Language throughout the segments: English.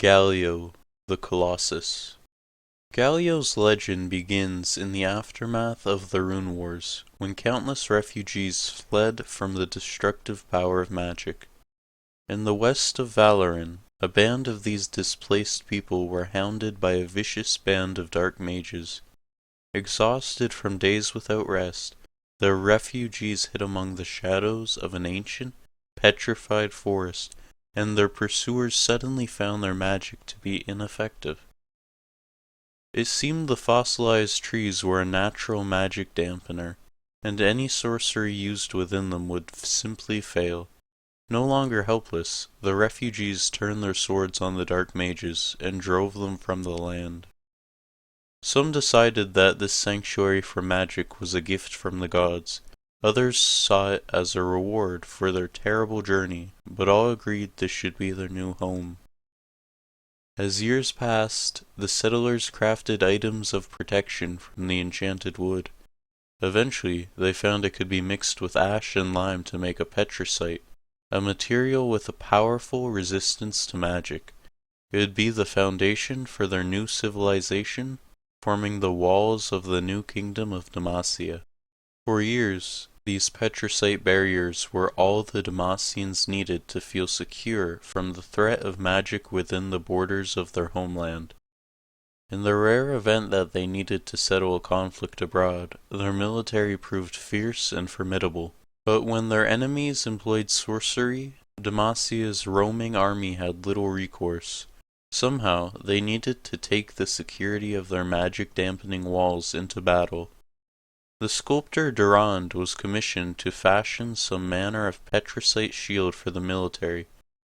Galio, the Colossus. Galio's legend begins in the aftermath of the Rune Wars, when countless refugees fled from the destructive power of magic. In the west of Valoran, a band of these displaced people were hounded by a vicious band of dark mages. Exhausted from days without rest, the refugees hid among the shadows of an ancient, petrified forest, and their pursuers suddenly found their magic to be ineffective. It seemed the fossilized trees were a natural magic dampener, and any sorcery used within them would simply fail. No longer helpless, the refugees turned their swords on the dark mages and drove them from the land. Some decided that this sanctuary for magic was a gift from the gods. Others saw it as a reward for their terrible journey, but all agreed this should be their new home. As years passed, the settlers crafted items of protection from the enchanted wood. Eventually, they found it could be mixed with ash and lime to make a petricite, a material with a powerful resistance to magic. It would be the foundation for their new civilization, forming the walls of the new kingdom of Demacia. For years, these petricite barriers were all the Demacians needed to feel secure from the threat of magic within the borders of their homeland. In the rare event that they needed to settle a conflict abroad, their military proved fierce and formidable. But when their enemies employed sorcery, Demacia's roaming army had little recourse. Somehow, they needed to take the security of their magic-dampening walls into battle. The sculptor Durand was commissioned to fashion some manner of petricite shield for the military,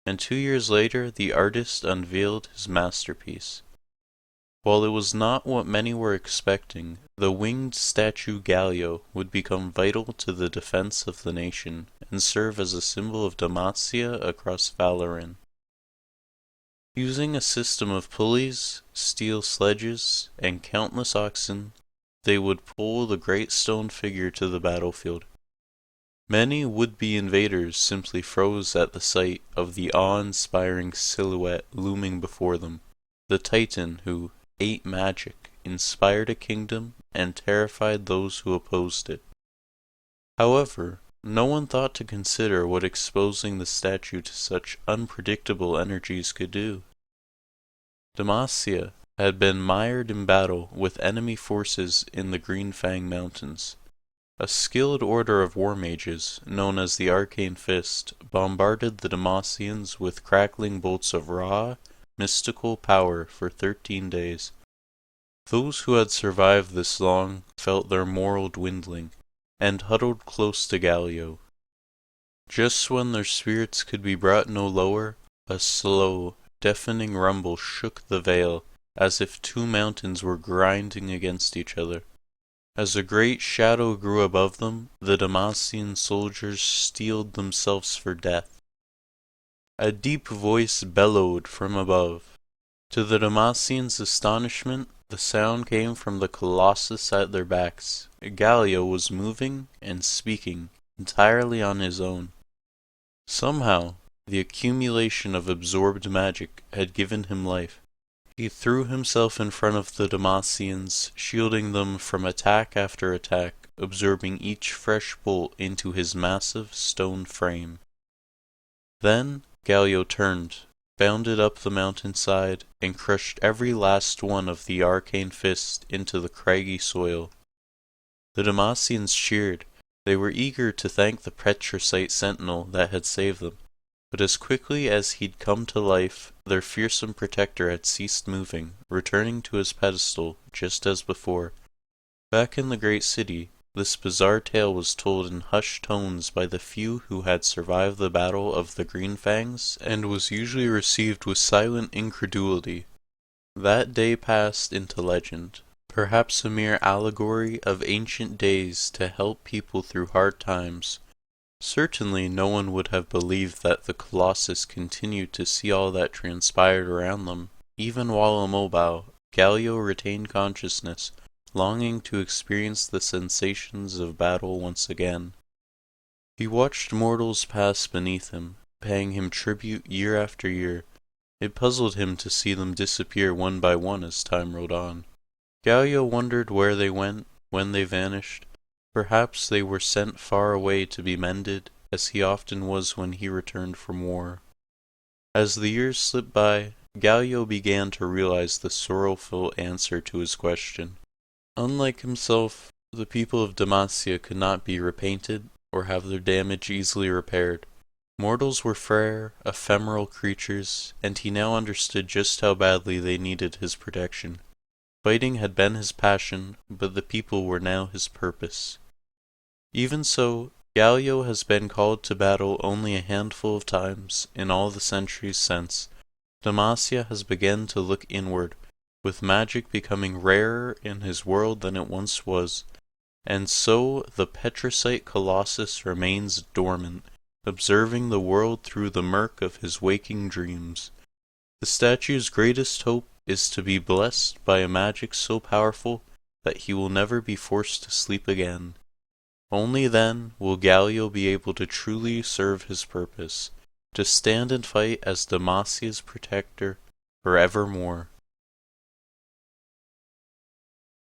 and 2 years later the artist unveiled his masterpiece. While it was not what many were expecting, the winged statue Galio would become vital to the defense of the nation and serve as a symbol of Demacia across Valoran. Using a system of pulleys, steel sledges, and countless oxen, they would pull the great stone figure to the battlefield. Many would-be invaders simply froze at the sight of the awe-inspiring silhouette looming before them, the Titan who ate magic, inspired a kingdom, and terrified those who opposed it. However, no one thought to consider what exposing the statue to such unpredictable energies could do. Demacia had been mired in battle with enemy forces in the Green Fang Mountains. A skilled order of war mages, known as the Arcane Fist, bombarded the Demacians with crackling bolts of raw, mystical power for 13 days. Those who had survived this long felt their morale dwindling, and huddled close to Galio. Just when their spirits could be brought no lower, a slow, deafening rumble shook the vale, as if two mountains were grinding against each other. As a great shadow grew above them, the Demacian soldiers steeled themselves for death. A deep voice bellowed from above. To the Demacians' astonishment, the sound came from the Colossus at their backs. Galio was moving and speaking entirely on his own. Somehow, the accumulation of absorbed magic had given him life. He threw himself in front of the Demacians, shielding them from attack after attack, absorbing each fresh bolt into his massive stone frame. Then Galio turned, bounded up the mountainside, and crushed every last one of the arcane fists into the craggy soil. The Demacians cheered. They were eager to thank the petricite sentinel that had saved them. But as quickly as he'd come to life, their fearsome protector had ceased moving, returning to his pedestal just as before. Back in the great city, this bizarre tale was told in hushed tones by the few who had survived the battle of the Green Fangs, and was usually received with silent incredulity. That day passed into legend, perhaps a mere allegory of ancient days to help people through hard times. Certainly no one would have believed that the Colossus continued to see all that transpired around them. Even while immobile, Galio retained consciousness, longing to experience the sensations of battle once again. He watched mortals pass beneath him, paying him tribute year after year. It puzzled him to see them disappear one by one as time rode on. Galio wondered where they went, when they vanished. Perhaps they were sent far away to be mended, as he often was when he returned from war. As the years slipped by, Galio began to realize the sorrowful answer to his question. Unlike himself, the people of Demacia could not be repainted or have their damage easily repaired. Mortals were frail, ephemeral creatures, and he now understood just how badly they needed his protection. Fighting had been his passion, but the people were now his purpose. Even so, Galio has been called to battle only a handful of times in all the centuries since. Demacia has begun to look inward, with magic becoming rarer in his world than it once was, and so the Petricite Colossus remains dormant, observing the world through the murk of his waking dreams. The statue's greatest hope is to be blessed by a magic so powerful that he will never be forced to sleep again. Only then will Galio be able to truly serve his purpose, to stand and fight as Demacia's protector forevermore.